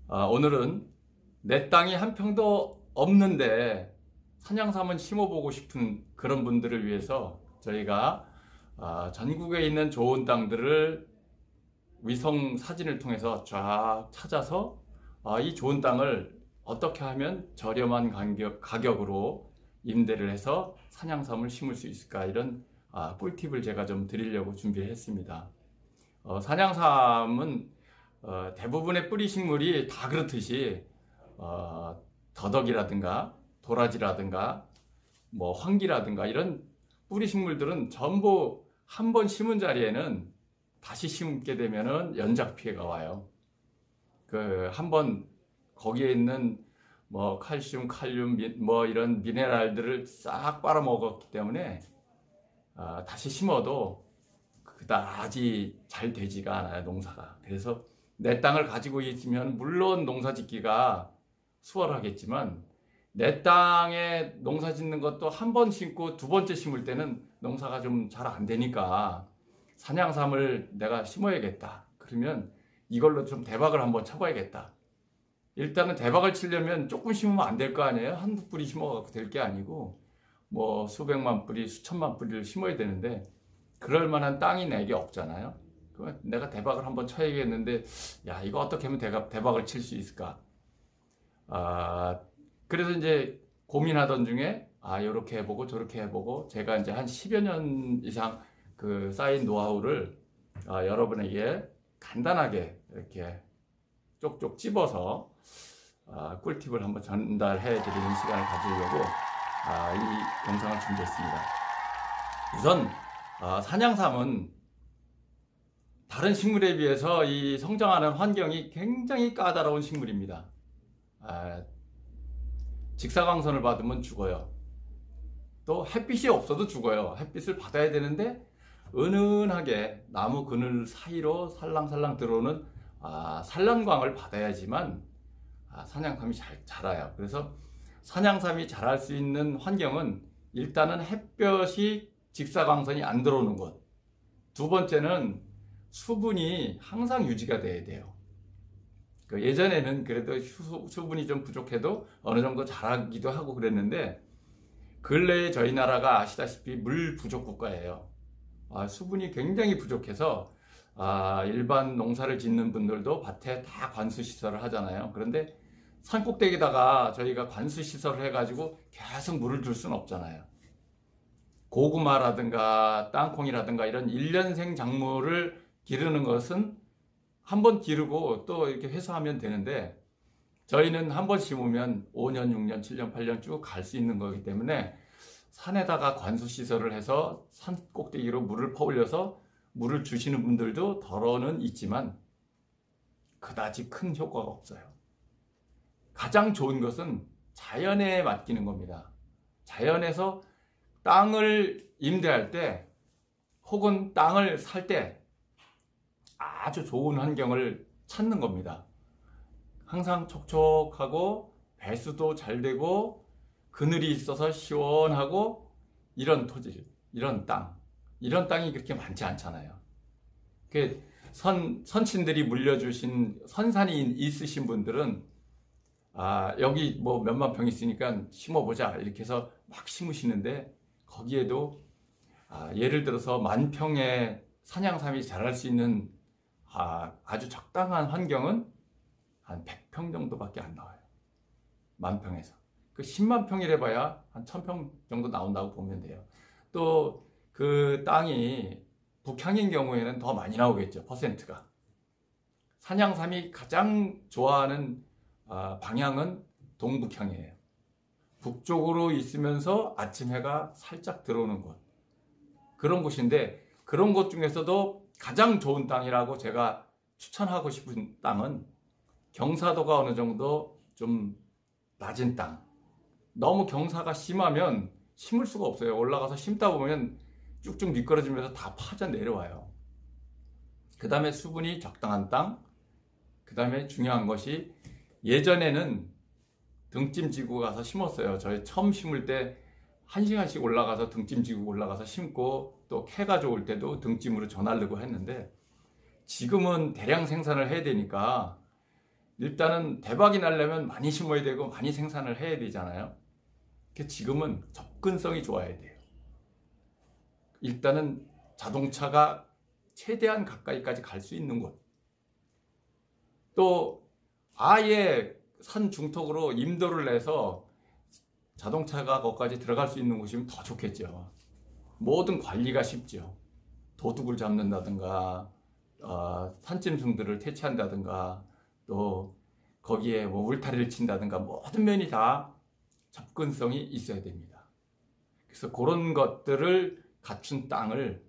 오늘은 내 땅이 한 평도 없는데 산양삼은 심어보고 싶은 그런 분들을 위해서 저희가 전국에 있는 좋은 땅들을 위성 사진을 통해서 쫙 찾아서 이 좋은 땅을 어떻게 하면 저렴한 가격으로 임대를 해서 산양삼을 심을 수 있을까, 이런 꿀팁을 제가 좀 드리려고 준비했습니다. 산양삼은 대부분의 뿌리 식물이 다 그렇듯이 더덕이라든가 도라지라든가 뭐 황기라든가 이런 뿌리 식물들은 전부 한 번 심은 자리에는 다시 심게 되면은 연작 피해가 와요. 한번 거기에 있는 뭐 칼슘, 칼륨, 뭐 이런 미네랄들을 싹 빨아먹었기 때문에 다시 심어도 그다지 잘 되지가 않아요, 농사가. 그래서 내 땅을 가지고 있으면 물론 농사 짓기가 수월하겠지만, 내 땅에 농사 짓는 것도 한 번 심고 두 번째 심을 때는 농사가 좀 잘 안 되니까 산양삼을 내가 심어야겠다. 그러면 이걸로 좀 대박을 한번 쳐봐야겠다. 일단은 대박을 치려면 조금 심으면 안 될 거 아니에요? 한두 뿌리 심어갖고 될 게 아니고 뭐 수백만 뿌리, 수천만 뿌리를 심어야 되는데 그럴 만한 땅이 내게 없잖아요. 내가 대박을 한번 쳐야겠는데, 야, 이거 어떻게 하면 대박을 칠 수 있을까? 그래서 이제 고민하던 중에 요렇게 해보고 저렇게 해보고, 제가 이제 한 10여 년 이상 쌓인 노하우를 여러분에게 간단하게 이렇게 쪽쪽 찝어서 꿀팁을 한번 전달해 드리는 시간을 가지려고 이 영상을 준비했습니다. 우선 산양삼은 다른 식물에 비해서 이 성장하는 환경이 굉장히 까다로운 식물입니다. 직사광선을 받으면 죽어요. 또 햇빛이 없어도 죽어요. 햇빛을 받아야 되는데 은은하게 나무 그늘 사이로 살랑살랑 들어오는 산란광을 받아야지만 산양삼이 잘 자라요. 그래서 산양삼이 자랄 수 있는 환경은 일단은 햇볕이 직사광선이 안 들어오는 곳, 두 번째는 수분이 항상 유지가 돼야 돼요. 예전에는 그래도 수분이 좀 부족해도 어느 정도 자라기도 하고 그랬는데, 근래에 저희 나라가 아시다시피 물 부족 국가예요. 수분이 굉장히 부족해서 일반 농사를 짓는 분들도 밭에 다 관수 시설을 하잖아요. 그런데 산꼭대기에다가 저희가 관수 시설을 해가지고 계속 물을 줄 수는 없잖아요. 고구마라든가 땅콩이라든가 이런 1년생 작물을 기르는 것은 한 번 기르고 또 이렇게 회수하면 되는데, 저희는 한 번 심으면 5년, 6년, 7년, 8년 쭉 갈 수 있는 거기 때문에 산에다가 관수 시설을 해서 산 꼭대기로 물을 퍼올려서 물을 주시는 분들도 덜어는 있지만 그다지 큰 효과가 없어요. 가장 좋은 것은 자연에 맡기는 겁니다. 자연에서 땅을 임대할 때 혹은 땅을 살 때 아주 좋은 환경을 찾는 겁니다. 항상 촉촉하고 배수도 잘 되고 그늘이 있어서 시원하고 이런 토지, 이런 땅이 그렇게 많지 않잖아요. 선친들이 물려주신 선산이 있으신 분들은 여기 뭐 몇만 평 있으니까 심어보자 이렇게 해서 막 심으시는데, 거기에도 예를 들어서 10,000평의 산양삼이 자랄 수 있는 아주 적당한 환경은 한 100평 정도밖에 안 나와요. 10,000평에서. 10만 평이래 봐야 한 1,000평 정도 나온다고 보면 돼요. 또 그 땅이 북향인 경우에는 더 많이 나오겠죠, 퍼센트가. 산양삼이 가장 좋아하는 방향은 동북향이에요. 북쪽으로 있으면서 아침 해가 살짝 들어오는 곳, 그런 곳인데, 그런 곳 중에서도 가장 좋은 땅이라고 제가 추천하고 싶은 땅은 경사도가 어느 정도 좀 낮은 땅. 너무 경사가 심하면 심을 수가 없어요. 올라가서 심다 보면 쭉쭉 미끄러지면서 다 파져 내려와요. 그 다음에 수분이 적당한 땅. 그 다음에 중요한 것이, 예전에는 등짐 지고 가서 심었어요. 저희 처음 심을 때 1시간씩 올라가서 등짐 지고 올라가서 심고, 또 캐가 좋을 때도 등짐으로 전하려고 했는데, 지금은 대량 생산을 해야 되니까 일단은 대박이 나려면 많이 심어야 되고 많이 생산을 해야 되잖아요. 지금은 접근성이 좋아야 돼요. 일단은 자동차가 최대한 가까이까지 갈 수 있는 곳, 또 아예 산 중턱으로 임도를 내서 자동차가 거기까지 들어갈 수 있는 곳이면 더 좋겠죠. 모든 관리가 쉽죠. 도둑을 잡는다든가 산짐승들을 퇴치한다든가 또 거기에 뭐 울타리를 친다든가 모든 면이 다 접근성이 있어야 됩니다. 그래서 그런 것들을 갖춘 땅을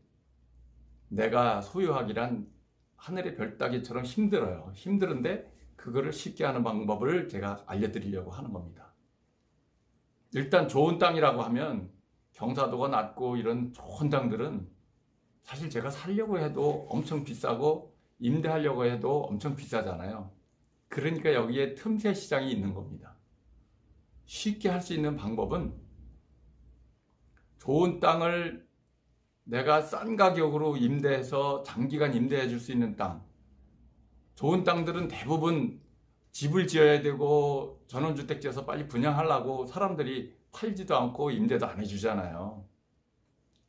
내가 소유하기란 하늘의 별 따기처럼 힘들어요. 힘든데 그거를 쉽게 하는 방법을 제가 알려드리려고 하는 겁니다. 일단 좋은 땅이라고 하면 경사도가 낮고 이런 좋은 땅들은 사실 제가 살려고 해도 엄청 비싸고 임대하려고 해도 엄청 비싸잖아요. 그러니까 여기에 틈새 시장이 있는 겁니다. 쉽게 할 수 있는 방법은 좋은 땅을 내가 싼 가격으로 임대해서 장기간 임대해 줄 수 있는 땅. 좋은 땅들은 대부분 집을 지어야 되고 전원주택 지어서 빨리 분양하려고 사람들이 팔지도 않고 임대도 안 해주잖아요.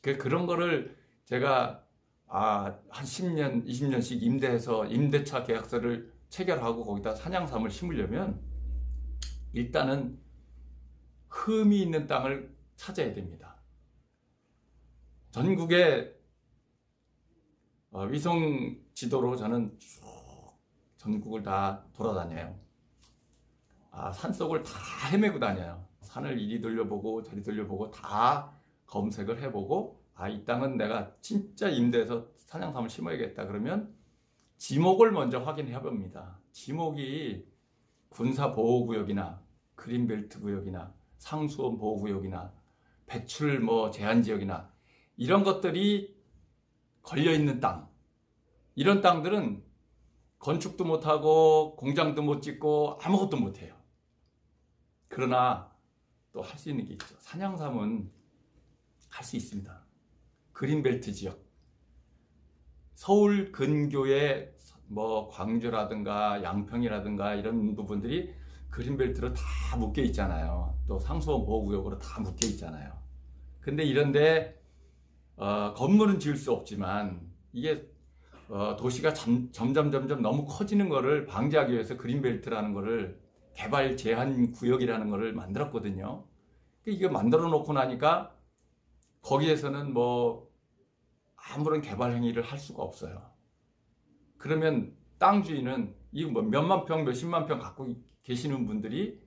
그런 거를 제가 한 10년, 20년씩 임대해서 임대차 계약서를 체결하고 거기다 산양삼을 심으려면 일단은 흠이 있는 땅을 찾아야 됩니다. 전국의 위성 지도로 저는 쭉 전국을 다 돌아다녀요. 산속을 다 헤매고 다녀요. 산을 이리 돌려보고 저리 돌려보고 다 검색을 해보고 이 땅은 내가 진짜 임대해서 산양삼을 심어야겠다 그러면 지목을 먼저 확인해 봅니다. 지목이 군사보호구역이나 그린벨트 구역이나 상수원 보호구역이나 배출 제한지역이나 이런 것들이 걸려있는 땅, 이런 땅들은 건축도 못하고 공장도 못 짓고 아무것도 못해요. 그러나 또 할 수 있는 게 있죠. 산양삼은 할 수 있습니다. 그린벨트 지역, 서울 근교의 광주라든가 양평이라든가 이런 부분들이 그린벨트로 다 묶여 있잖아요. 또 상수원 보호구역으로 다 묶여 있잖아요. 근데 이런데 건물은 지을 수 없지만 이게 도시가 점점 너무 커지는 거를 방지하기 위해서 그린벨트라는 거를 개발 제한 구역이라는 거를 만들었거든요. 이게 만들어 놓고 나니까 거기에서는 아무런 개발 행위를 할 수가 없어요. 그러면 땅 주인은 몇만 평, 몇십만 평 갖고 계시는 분들이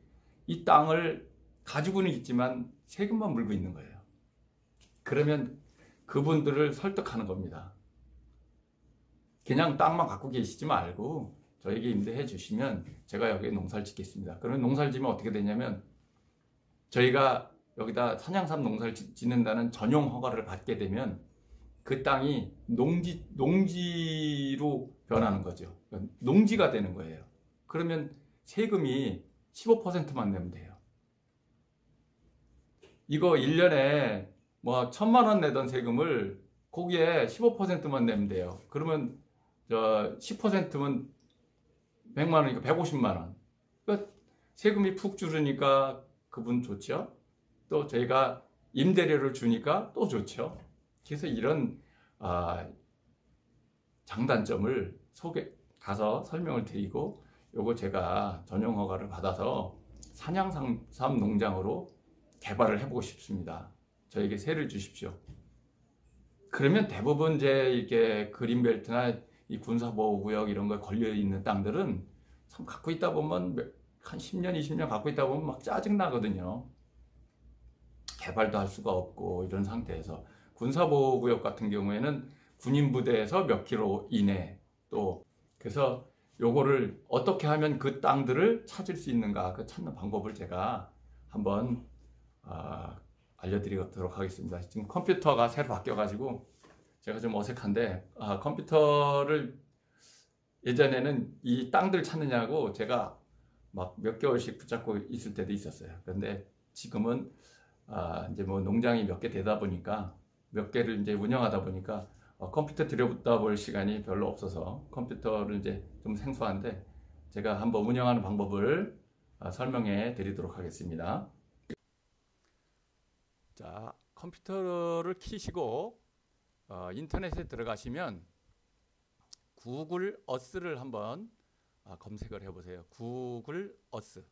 이 땅을 가지고는 있지만 세금만 물고 있는 거예요. 그러면 그분들을 설득하는 겁니다. 그냥 땅만 갖고 계시지 말고 저에게 임대해 주시면 제가 여기에 농사를 짓겠습니다. 그러면 농사를 지면 어떻게 되냐면 저희가 여기다 산양삼 농사를 짓는다는 전용 허가를 받게 되면 그 땅이 농지로 변하는 거죠. 농지가 되는 거예요. 그러면 세금이 15%만 내면 돼요. 이거 1년에 1,000만 원 내던 세금을 거기에 15%만 내면 돼요. 그러면 10%면 100만 원이니까 150만 원. 그러니까 세금이 푹 줄으니까 그분 좋죠. 또 저희가 임대료를 주니까 또 좋죠. 그래서 이런 장단점을 가서 설명을 드리고 요거 제가 전용 허가를 받아서 산양삼 농장으로 개발을 해보고 싶습니다. 저에게 세를 주십시오. 그러면 대부분 이렇게 그린벨트나 이 군사보호구역 이런 거에 걸려있는 땅들은 참 갖고 있다 보면 한 10년, 20년 갖고 있다 보면 막 짜증나거든요. 개발도 할 수가 없고 이런 상태에서 군사보호구역 같은 경우에는 군인부대에서 몇 킬로 이내 또 그래서 요거를 어떻게 하면 그 땅들을 찾을 수 있는가 그 찾는 방법을 제가 한번 알려드리도록 하겠습니다. 지금 컴퓨터가 새로 바뀌어가지고 제가 좀 어색한데 컴퓨터를 예전에는 이 땅들 찾느냐고 제가 막 몇 개월씩 붙잡고 있을 때도 있었어요. 그런데 지금은 이제 농장이 몇 개 되다 보니까 몇 개를 이제 운영하다 보니까 컴퓨터 들여다볼 시간이 별로 없어서 컴퓨터를 이제 좀 생소한데 제가 한번 운영하는 방법을 설명해 드리도록 하겠습니다. 자, 컴퓨터를 켜시고 인터넷에 들어가시면 구글 어스를 한번 검색을 해보세요. 구글 어스.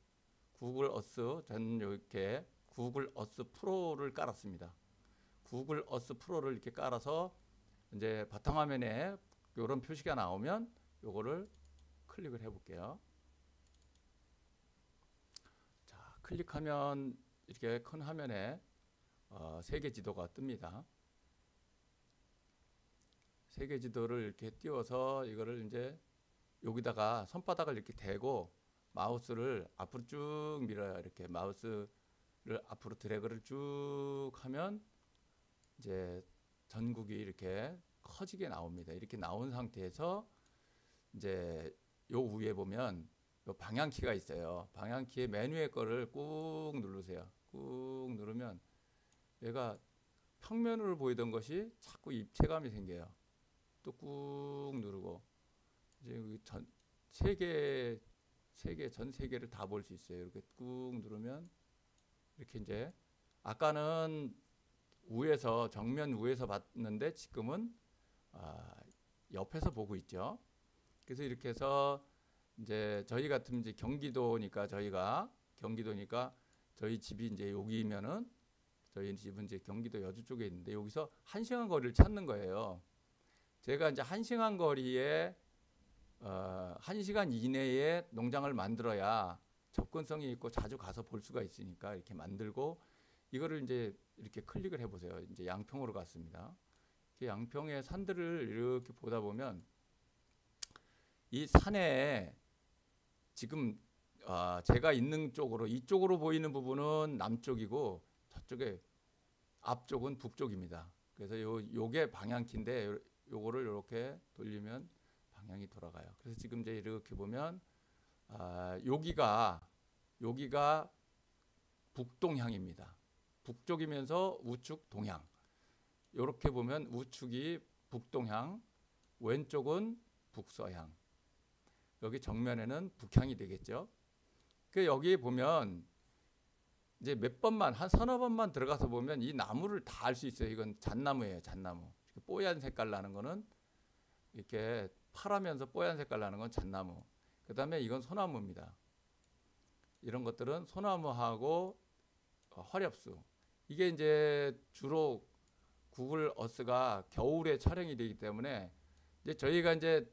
저는 이렇게 구글 어스 프로를 깔았습니다. 구글 어스 프로를 이렇게 깔아서 이제 바탕화면에 이런 표시가 나오면 요거를 클릭을 해볼게요. 자, 클릭하면 이렇게 큰 화면에 세계 지도가 뜹니다. 세계 지도를 이렇게 띄워서 이거를 이제 여기다가 손바닥을 이렇게 대고 마우스를 앞으로 쭉 밀어요. 이렇게 마우스를 앞으로 드래그를 쭉 하면 이제 전국이 이렇게 커지게 나옵니다. 이렇게 나온 상태에서 이제 요 위에 보면 요 방향키가 있어요. 방향키의 맨 위에 거를 꾹 누르세요. 꾹 누르면 얘가 평면으로 보이던 것이 자꾸 입체감이 생겨요. 또 꾹 누르고 이제 전 세계를 다 볼 수 있어요. 이렇게 꾹 누르면 이렇게 이제 아까는 우에서 정면 우에서 봤는데 지금은 옆에서 보고 있죠. 그래서 이렇게 해서 이제 저희 같은 이제 경기도니까 저희 집이 이제 여기면은 저희 집은 이제 경기도 여주 쪽에 있는데 여기서 1시간 거리를 찾는 거예요. 제가 이제 1시간 거리에 1시간 이내에 농장을 만들어야 접근성이 있고 자주 가서 볼 수가 있으니까 이렇게 만들고 이거를 이제 이렇게 클릭을 해보세요. 이제 양평으로 갔습니다. 양평의 산들을 이렇게 보다 보면 이 산에 지금 제가 있는 쪽으로 이쪽으로 보이는 부분은 남쪽이고 저쪽에 앞쪽은 북쪽입니다. 그래서 요게 방향키인데 요거를 이렇게 돌리면 방향이 돌아가요. 그래서 지금 이제 이렇게 보면 여기가 북동향입니다. 북쪽이면서 우측 동향. 이렇게 보면 우측이 북동향, 왼쪽은 북서향. 여기 정면에는 북향이 되겠죠. 그 여기 보면 이제 몇 번만 한 서너 번만 들어가서 보면 이 나무를 다 알 수 있어요. 이건 잣나무예요, 잣나무. 뽀얀 색깔 나는 거는 이렇게 파라면서 뽀얀 색깔 나는 건 잣나무. 그다음에 이건 소나무입니다. 이런 것들은 소나무하고 화렵수. 이게 이제 주로 구글 어스가 겨울에 촬영이 되기 때문에 이제 저희가 이제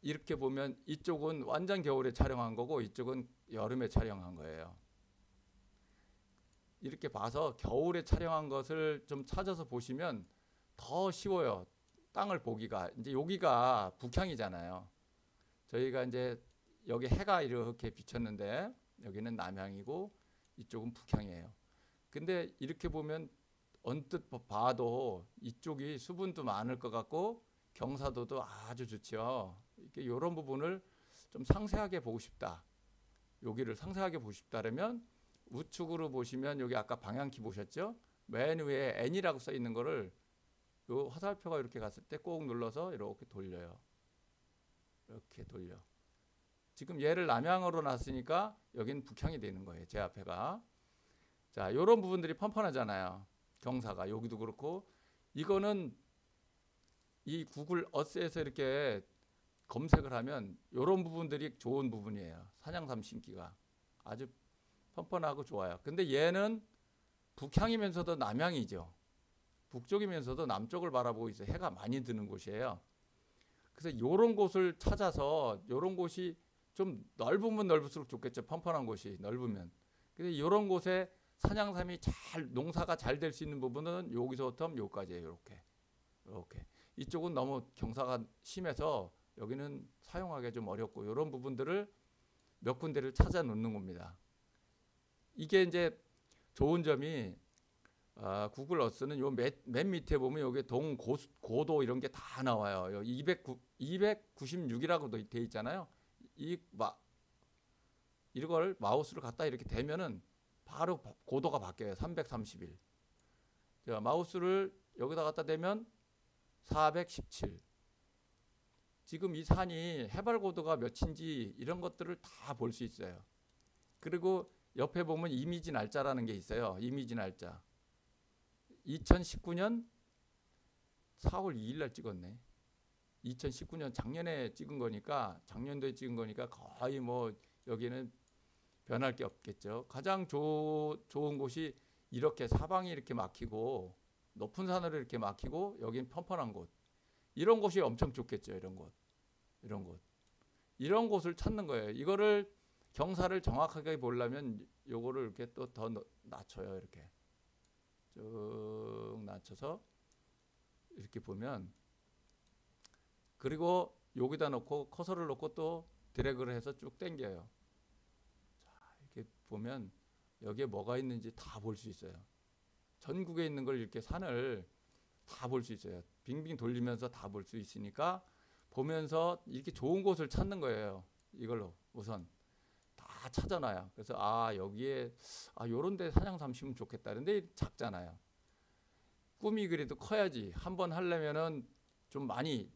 이렇게 보면 이쪽은 완전 겨울에 촬영한 거고 이쪽은 여름에 촬영한 거예요. 이렇게 봐서 겨울에 촬영한 것을 좀 찾아서 보시면 더 쉬워요. 땅을 보기가. 이제 여기가 북향이잖아요. 저희가 이제 여기 해가 이렇게 비쳤는데 여기는 남향이고 이쪽은 북향이에요. 근데 이렇게 보면 언뜻 봐도 이쪽이 수분도 많을 것 같고 경사도도 아주 좋죠. 이렇게 이런 부분을 좀 상세하게 보고 싶다. 여기를 상세하게 보고 싶다면 우측으로 보시면 여기 아까 방향키 보셨죠? 맨 위에 N이라고 써 있는 거를 요 화살표가 이렇게 갔을 때 꼭 눌러서 이렇게 돌려요. 이렇게 돌려. 지금 얘를 남향으로 놨으니까 여기는 북향이 되는 거예요. 제 앞에가. 자, 요런 부분들이 펀펀하잖아요. 경사가 여기도 그렇고 이거는 이 구글 어스에서 이렇게 검색을 하면 요런 부분들이 좋은 부분이에요. 산양삼 심기가 아주 펀펀하고 좋아요. 근데 얘는 북향이면서도 남향이죠. 북쪽이면서도 남쪽을 바라보고 있어요. 해가 많이 드는 곳이에요. 그래서 요런 곳을 찾아서 요런 곳이 좀 넓으면 넓을수록 좋겠죠. 펀펀한 곳이 넓으면. 근데 요런 곳에 산양삼이 농사가 잘 될 수 있는 부분은 여기서부터 여기까지예요. 이렇게. 이쪽은 너무 경사가 심해서 여기는 사용하기 좀 어렵고 이런 부분들을 몇 군데를 찾아 놓는 겁니다. 이게 이제 좋은 점이 구글 어스는 요 맨 밑에 보면 여기 고도 이런 게 다 나와요. 296이라고 돼 있잖아요. 이걸 마우스를 갖다 이렇게 대면은 바로 고도가 바뀌어요. 331. 자, 마우스를 여기다 갖다 대면 417. 지금 이 산이 해발 고도가 몇인지 이런 것들을 다 볼 수 있어요. 그리고 옆에 보면 이미지 날짜라는 게 있어요. 이미지 날짜. 2019년 4월 2일 날 찍었네. 2019년 작년에 찍은 거니까, 작년도에 찍은 거니까 거의 뭐 여기는 변할 게 없겠죠. 가장 좋은 곳이 이렇게 사방이 이렇게 막히고 높은 산으로 이렇게 막히고 여긴 편편한 곳. 이런 곳이 엄청 좋겠죠. 이런 곳. 이런 곳. 이런 곳을 찾는 거예요. 이거를 경사를 정확하게 보려면 요거를 이렇게 또 더 낮춰요. 이렇게 쭉 낮춰서 이렇게 보면, 그리고 여기다 놓고 커서를 놓고 또 드래그를 해서 쭉 당겨요. 자, 이렇게 보면 여기에 뭐가 있는지 다 볼 수 있어요. 전국에 있는 걸 이렇게 산을 다 볼 수 있어요. 빙빙 돌리면서 다 볼 수 있으니까 보면서 이렇게 좋은 곳을 찾는 거예요. 이걸로 우선 다 찾아놔요. 그래서 여기에 요런 데 사냥 삼시면 좋겠다. 근데 작잖아요. 꿈이 그래도 커야지. 한번 하려면은 좀 많이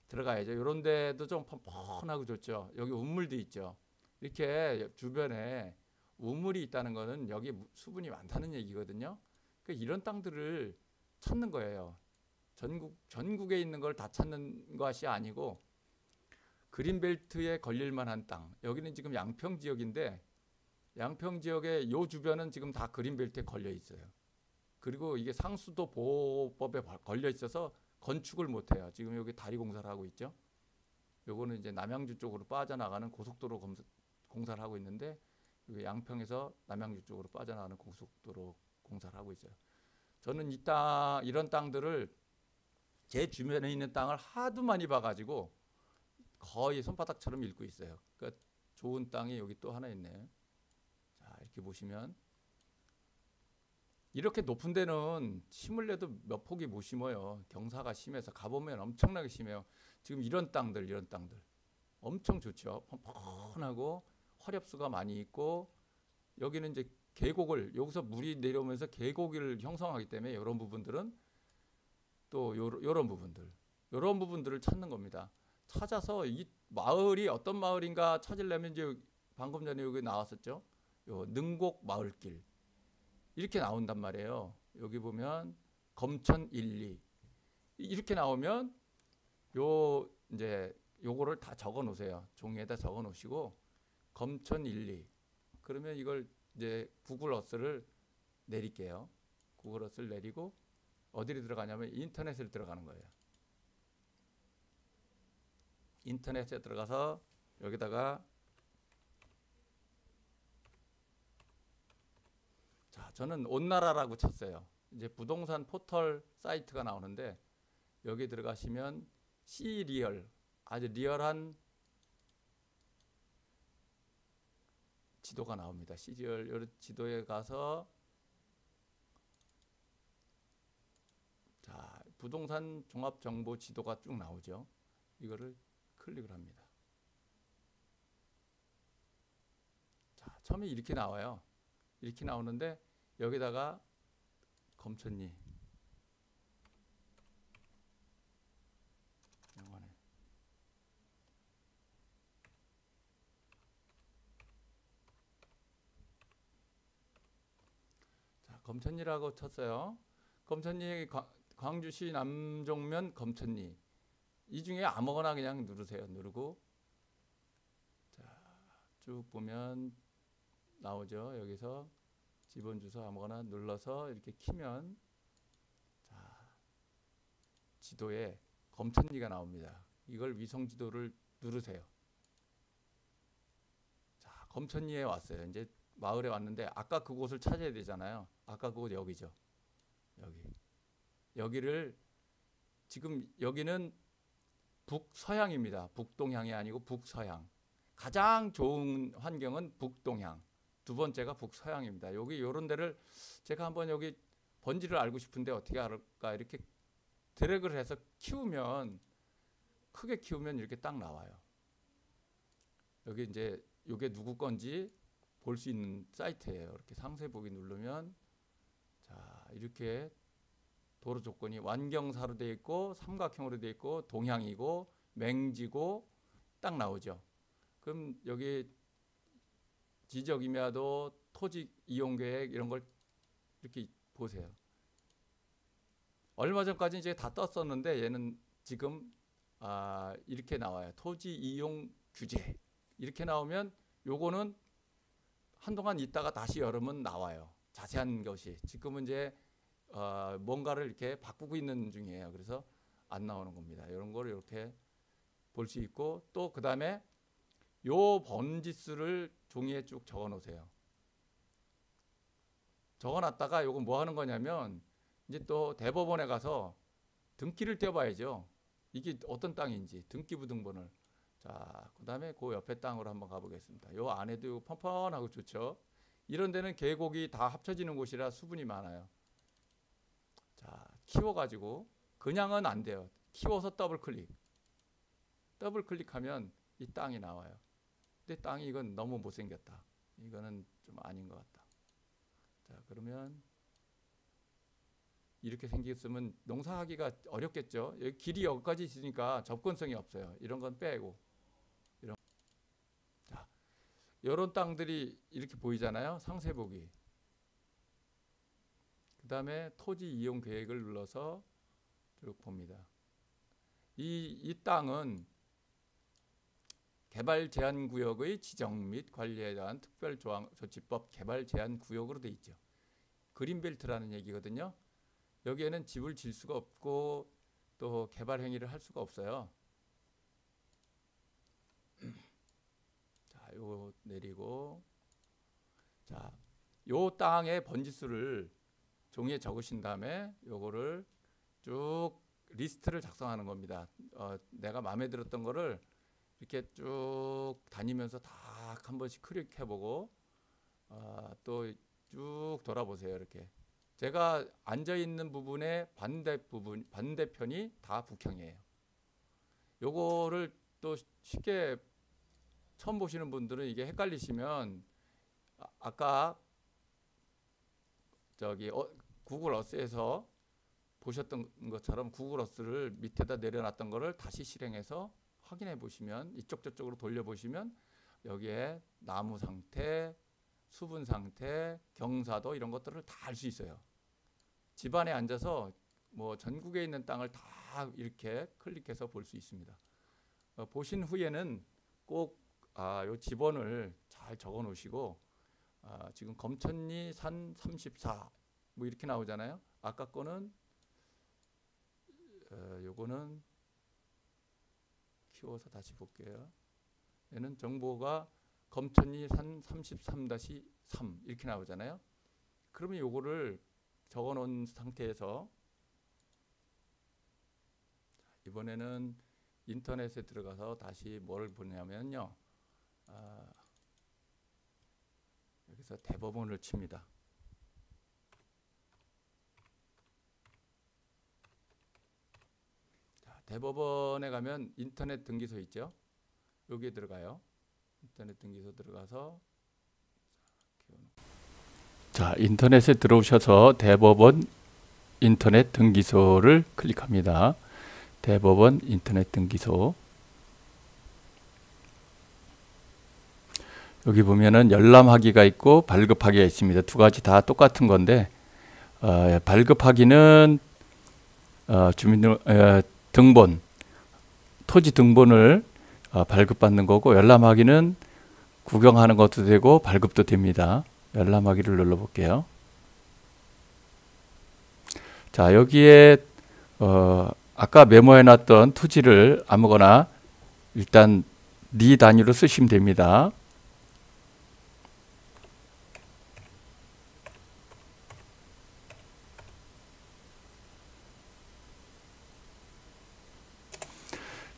들어가야죠. 요런 데도 좀 펀펀하고 좋죠. 여기 우물도 있죠. 이렇게 주변에 우물이 있다는 거는 여기 수분이 많다는 얘기거든요. 그러니까 이런 땅들을 찾는 거예요. 전국에 있는 걸 다 찾는 것이 아니고 그린벨트에 걸릴 만한 땅. 여기는 지금 양평 지역인데 양평 지역의 요 주변은 지금 다 그린벨트에 걸려 있어요. 그리고 이게 상수도 보호법에 걸려 있어서 건축을 못 해요. 지금 여기 다리 공사를 하고 있죠. 요거는 이제 남양주 쪽으로 빠져나가는 고속도로 공사를 하고 있는데, 여기 양평에서 남양주 쪽으로 빠져나가는 고속도로 공사를 하고 있어요. 저는 이런 땅들을 제 주변에 있는 땅을 하도 많이 봐가지고 거의 손바닥처럼 읽고 있어요. 그러니까 좋은 땅이 여기 또 하나 있네요. 자, 이렇게 보시면 이렇게 높은 데는 심을래도 몇 폭이 못 심어요. 경사가 심해서 가보면 엄청나게 심해요. 지금 이런 땅들 엄청 좋죠. 펀펀하고 화렵수가 많이 있고, 여기는 이제 계곡을, 여기서 물이 내려오면서 계곡을 형성하기 때문에 이런 부분들은 또 이런 부분들을 찾는 겁니다. 찾아서 이 마을이 어떤 마을인가 찾으려면 이제 방금 전에 여기 나왔었죠. 요 능곡 마을길 이렇게 나온단 말이에요. 여기 보면 검천 1, 2 이렇게 나오면 이제 요거를 다 적어 놓으세요. 종이에다 적어 놓으시고 검천 1, 2 그러면 이걸 이제 구글 어스를 내릴게요. 구글 어스를 내리고 어디로 들어가냐면 인터넷에 들어가는 거예요. 인터넷에 들어가서 여기다가 자, 저는 온나라라고 쳤어요. 이제 부동산 포털 사이트가 나오는데 여기 들어가시면 시리얼, 아주 리얼한 지도가 나옵니다. 시리얼 지도에 가서 자, 부동산 종합 정보 지도가 쭉 나오죠. 이거를 클릭을 합니다. 자, 처음에 이렇게 나와요. 이렇게 나오는데 여기다가 검천리 영원해. 자, 검천리라고 쳤어요. 검천리 광주시 남종면 검천리 이 중에 아무거나 그냥 누르세요. 누르고 자, 쭉 보면 나오죠. 여기서 지번 주소 아무거나 눌러서 이렇게 키면 자, 지도에 검천리가 나옵니다. 이걸 위성 지도를 누르세요. 자, 검천리에 왔어요. 이제 마을에 왔는데 아까 그곳을 찾아야 되잖아요. 아까 그곳 여기죠. 여기를 지금 여기는 북서향입니다. 북동향이 아니고 북서향. 가장 좋은 환경은 북동향. 두 번째가 북서향입니다. 여기 이런 데를 제가 한번 여기 번지를 알고 싶은데 어떻게 알을까 이렇게 드래그를 해서 키우면 크게 키우면 이렇게 딱 나와요. 여기 이제 이게 누구 건지 볼 수 있는 사이트예요. 이렇게 상세 보기 누르면 자, 이렇게 도로 조건이 완경사로 되어 있고 삼각형으로 되어 있고 동향이고 맹지고 딱 나오죠. 그럼 여기 지적임야도 토지 이용 계획 이런 걸 이렇게 보세요. 얼마 전까지 이제 다 떴었는데 얘는 지금 이렇게 나와요. 토지 이용 규제 이렇게 나오면 요거는 한동안 있다가 다시 열으면 나와요. 자세한 것이 지금은 이제 뭔가를 이렇게 바꾸고 있는 중이에요. 그래서 안 나오는 겁니다. 이런 걸 이렇게 볼 수 있고 또 그 다음에 요 번지수를 종이에 쭉 적어 놓으세요. 적어 놨다가 요거 뭐 하는 거냐면 이제 또 대법원에 가서 등기를 떼봐야죠. 이게 어떤 땅인지 등기부등본을. 자, 그 다음에 그 옆에 땅으로 한번 가보겠습니다. 요 안에도 펀펀하고 좋죠. 이런 데는 계곡이 다 합쳐지는 곳이라 수분이 많아요. 자, 키워가지고 그냥은 안 돼요. 키워서 더블 클릭. 더블 클릭하면 이 땅이 나와요. 근데 땅이 이건 너무 못생겼다. 이거는 좀 아닌 것 같다. 자, 그러면 이렇게 생겼으면 농사하기가 어렵겠죠. 여기 길이 여기까지 있으니까 접근성이 없어요. 이런 건 빼고. 자, 이런 땅들이 이렇게 보이잖아요. 상세 보기. 그 다음에 토지 이용 계획을 눌러서 쭉 봅니다. 이 땅은 개발 제한 구역의 지정 및 관리에 대한 특별 조치법 개발 제한 구역으로 돼 있죠. 그린벨트라는 얘기거든요. 여기에는 집을 질 수가 없고 또 개발 행위를 할 수가 없어요. 자, 요 내리고 자, 요 땅의 번지수를 종이에 적으신 다음에 요거를 쭉 리스트를 작성하는 겁니다. 내가 마음에 들었던 거를 이렇게 쭉 다니면서 다 한 번씩 클릭해보고 또 쭉 돌아보세요. 이렇게 제가 앉아 있는 부분의 반대편이 다 북향이에요. 요거를 또 쉽게 처음 보시는 분들은 이게 헷갈리시면 아까 저기 구글 어스에서 보셨던 것처럼 구글 어스를 밑에다 내려놨던 거를 다시 실행해서 확인해 보시면 이쪽 저쪽으로 돌려 보시면 여기에 나무 상태, 수분 상태, 경사도 이런 것들을 다 알 수 있어요. 집안에 앉아서 뭐 전국에 있는 땅을 다 이렇게 클릭해서 볼 수 있습니다. 보신 후에는 꼭 요 지번을 잘 적어 놓으시고 지금 검천리 산 34 뭐 이렇게 나오잖아요. 아까 거는 요거는 키워서 다시 볼게요. 얘는 정보가 검천리 산 33-3 이렇게 나오잖아요. 그러면 요거를 적어 놓은 상태에서 이번에는 인터넷에 들어가서 다시 뭘 보냐면요. 여기서 대법원을 칩니다. 자, 대법원에 가면 인터넷 등기소 있죠. 여기에 들어가요. 인터넷 등기소 들어가서 자, 인터넷에 들어오셔서 대법원 인터넷 등기소를 클릭합니다. 대법원 인터넷 등기소. 여기 보면은 열람하기가 있고 발급하기가 있습니다. 두 가지 다 똑같은 건데 발급하기는 주민 등본, 토지 등본을 발급받는 거고 열람하기는 구경하는 것도 되고 발급도 됩니다. 열람하기를 눌러볼게요. 자, 여기에 아까 메모해놨던 토지를 아무거나 일단 리 단위로 쓰시면 됩니다.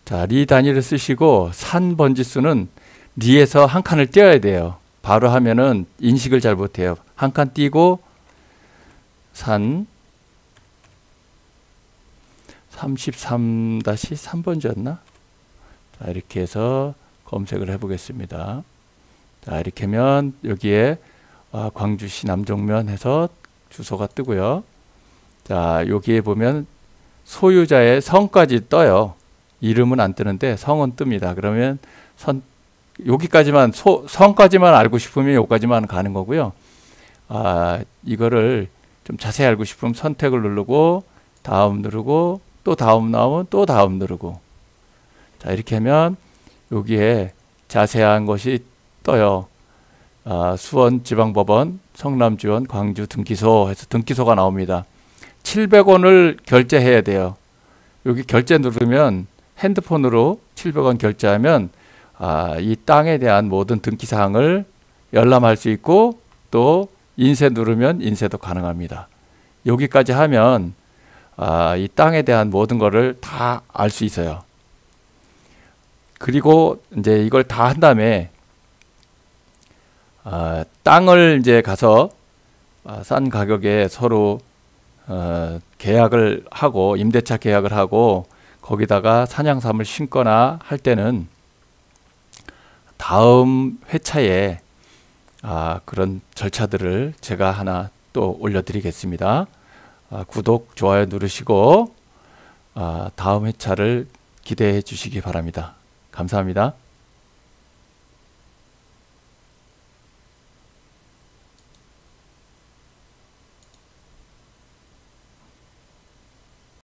자, 리 단위를 쓰시고 산 번지수는 리에서 한 칸을 떼어야 돼요. 바로 하면은 인식을 잘 못해요. 한 칸 띄고 산 33-3번지였나? 자, 이렇게 해서 검색을 해보겠습니다. 자, 이렇게 하면 여기에 광주시 남정면 해서 주소가 뜨고요. 자, 여기에 보면 소유자의 성까지 떠요. 이름은 안 뜨는데 성은 뜹니다. 그러면 여기까지만 성까지만 알고 싶으면 여기까지만 가는 거고요. 이거를 좀 자세히 알고 싶으면 선택을 누르고 다음 누르고 또 다음 나오면 또 다음 누르고, 자 이렇게 하면 여기에 자세한 것이 떠요. 수원지방법원, 성남지원, 광주 등기소 해서 등기소가 나옵니다. 700원을 결제해야 돼요. 여기 결제 누르면 핸드폰으로 700원 결제하면 이 땅에 대한 모든 등기사항을 열람할 수 있고 또 인쇄 누르면 인쇄도 가능합니다. 여기까지 하면 이 땅에 대한 모든 거를 다 알 수 있어요. 그리고 이제 이걸 다 한 다음에 땅을 이제 가서 싼 가격에 서로 계약을 하고 임대차 계약을 하고 거기다가 산양삼을 심거나 할 때는 다음 회차에 그런 절차들을 제가 하나 또 올려드리겠습니다. 구독, 좋아요 누르시고 다음 회차를 기대해 주시기 바랍니다. 감사합니다.